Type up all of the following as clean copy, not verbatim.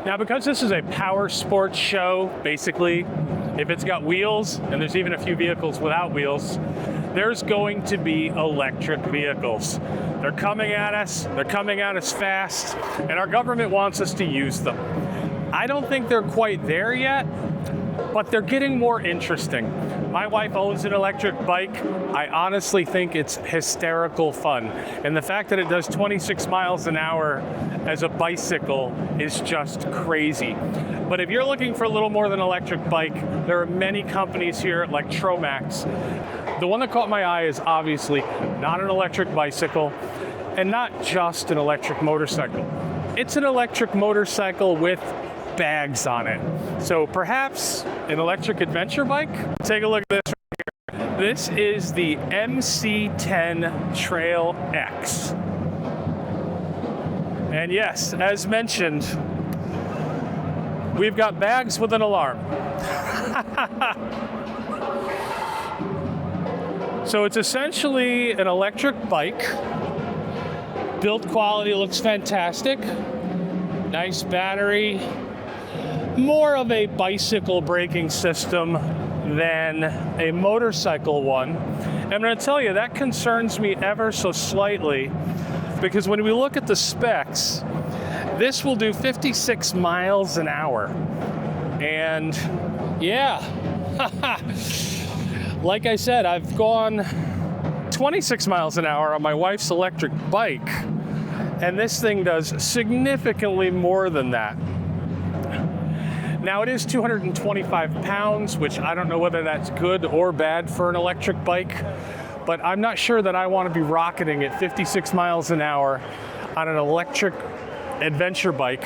Now, because this is a power sports show, basically, if it's got wheels, and there's even a few vehicles without wheels, there's going to be electric vehicles. They're coming at us fast, and our government wants us to use them. I don't think they're quite there yet, but they're getting more interesting. My wife owns an electric bike. I honestly think it's hysterical fun. And the fact that it does 26 miles an hour as a bicycle is just crazy. But if you're looking for a little more than an electric bike, there are many companies here like Tromax. The one that caught my eye is obviously not an electric bicycle and not just an electric motorcycle. It's an electric motorcycle with bags on it. So perhaps an electric adventure bike? Take a look at this right here. This is the MC10 Trail X. And yes, as mentioned, we've got bags with an alarm. So it's essentially an electric bike. Build quality looks fantastic. Nice battery. More of a bicycle braking system than a motorcycle one. And I'm going to tell you, that concerns me ever so slightly, because when we look at the specs, this will do 56 miles an hour. And yeah, like I said, I've gone 26 miles an hour on my wife's electric bike, and this thing does significantly more than that. Now, it is 225 pounds, which I don't know whether that's good or bad for an electric bike, but I'm not sure that I want to be rocketing at 56 miles an hour on an electric adventure bike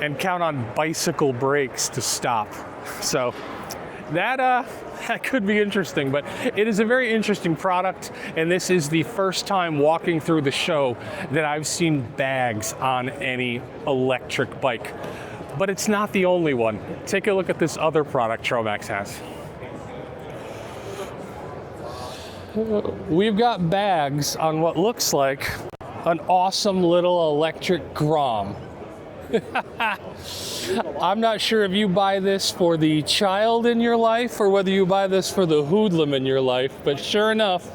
and count on bicycle brakes to stop. So that could be interesting, but it is a very interesting product, and this is the first time walking through the show that I've seen bags on any electric bike. But it's not the only one. Take a look at this other product Tromax has. We've got bags on what looks like an awesome little electric Grom. I'm not sure if you buy this for the child in your life or whether you buy this for the hoodlum in your life, but sure enough,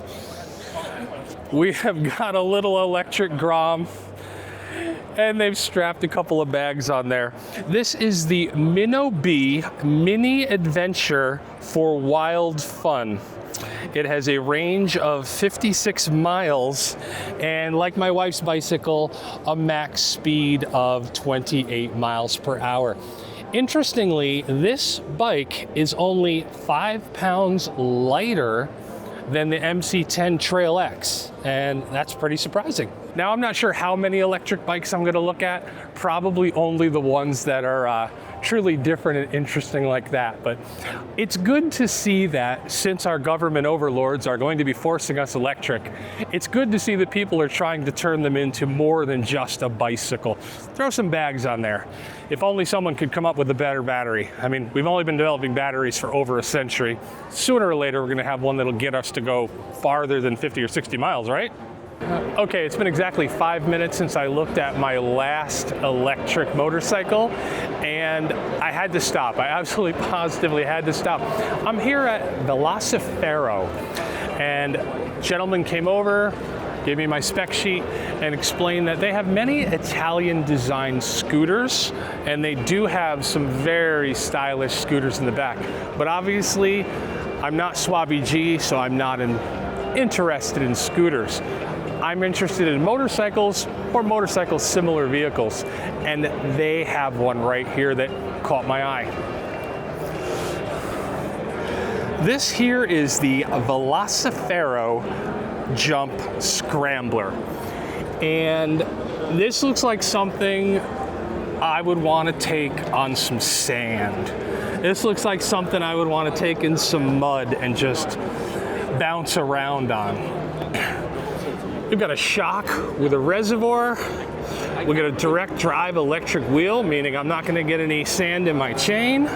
we have got a little electric Grom, and they've strapped a couple of bags on there. This is the Minnow Bee Mini Adventure for Wild Fun. It has a range of 56 miles, and like my wife's bicycle, a max speed of 28 miles per hour. Interestingly, this bike is only 5 pounds lighter than the MC10 Trail X, and that's pretty surprising. Now, I'm not sure how many electric bikes I'm going to look at, probably only the ones that are truly different and interesting like that. But it's good to see that since our government overlords are going to be forcing us electric, it's good to see that people are trying to turn them into more than just a bicycle. Throw some bags on there. If only someone could come up with a better battery. I mean, we've only been developing batteries for over a century. Sooner or later, we're going to have one that'll get us to go farther than 50 or 60 miles, right? Okay, it's been exactly 5 minutes since I looked at my last electric motorcycle, and I had to stop. I absolutely positively had to stop. I'm here at Velocifero, and a gentleman came over, gave me my spec sheet, and explained that they have many Italian designed scooters, and they do have some very stylish scooters in the back. But obviously, I'm not Swabby G, so I'm not interested in scooters. I'm interested in motorcycles or motorcycle similar vehicles, and they have one right here that caught my eye. This here is the Velocifero Jump Scrambler, and this looks like something I would want to take on some sand. This looks like something I would want to take in some mud and just bounce around on. We've got a shock with a reservoir. We've got a direct drive electric wheel, meaning I'm not going to get any sand in my chain.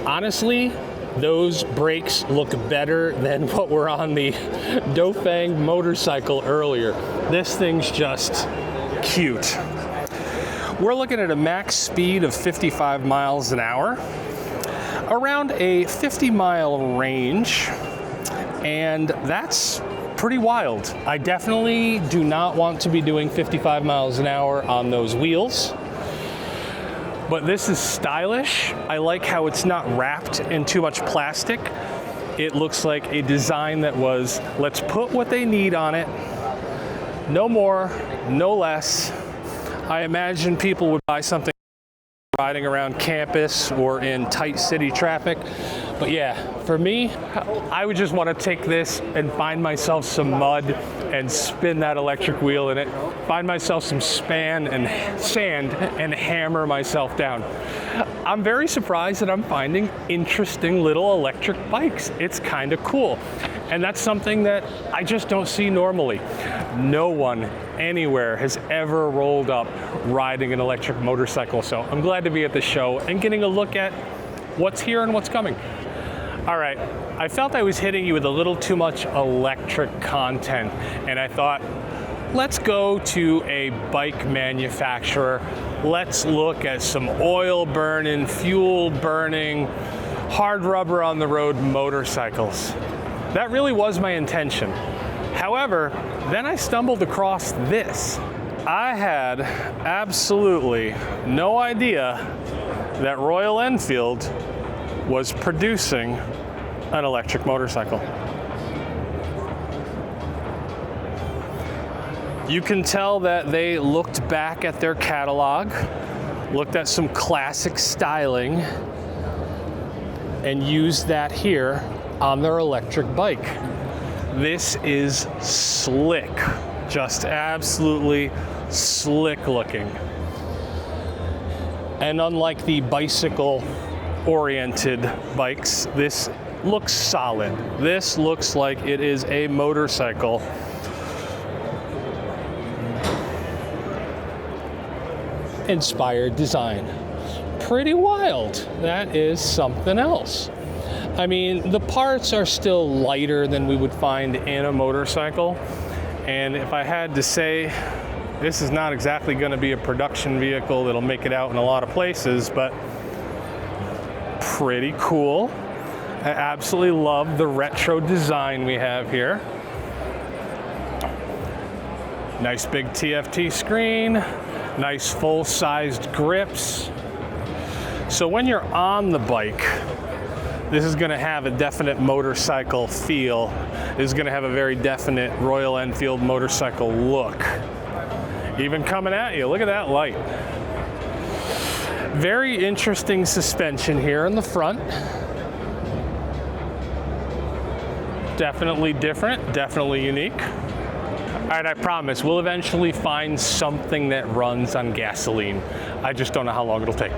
Honestly, those brakes look better than what were on the Dofang motorcycle earlier. This thing's just cute. We're looking at a max speed of 55 miles an hour, around a 50-mile range, and that's pretty wild. I definitely do not want to be doing 55 miles an hour on those wheels, but this is stylish. I like how it's not wrapped in too much plastic. It looks like a design that was, let's put what they need on it, no more, no less. I imagine people would buy something riding around campus or in tight city traffic. But yeah, for me, I would just want to take this and find myself some mud and spin that electric wheel in it, find myself some sand and hammer myself down. I'm very surprised that I'm finding interesting little electric bikes. It's kind of cool. And that's something that I just don't see normally. No one anywhere has ever rolled up riding an electric motorcycle. So I'm glad to be at the show and getting a look at what's here and what's coming. All right, I felt I was hitting you with a little too much electric content, and I thought, let's go to a bike manufacturer. Let's look at some oil burning, fuel burning, hard rubber on the road motorcycles. That really was my intention. However, then I stumbled across this. I had absolutely no idea that Royal Enfield was producing an electric motorcycle. You can tell that they looked back at their catalog, looked at some classic styling, and used that here on their electric bike. This is slick, just absolutely slick looking. And unlike the bicycle-oriented bikes, this looks solid. This looks like it is a motorcycle. Inspired design. Pretty wild. That is something else. I mean, the parts are still lighter than we would find in a motorcycle. And if I had to say, this is not exactly going to be a production vehicle that'll make it out in a lot of places, but pretty cool. I absolutely love the retro design we have here. Nice big TFT screen, nice full-sized grips. So when you're on the bike, this is going to have a definite motorcycle feel. This is going to have a very definite Royal Enfield motorcycle look. Even coming at you, look at that light. Very interesting suspension here in the front. Definitely different, definitely unique. All right, I promise we'll eventually find something that runs on gasoline. I just don't know how long it'll take.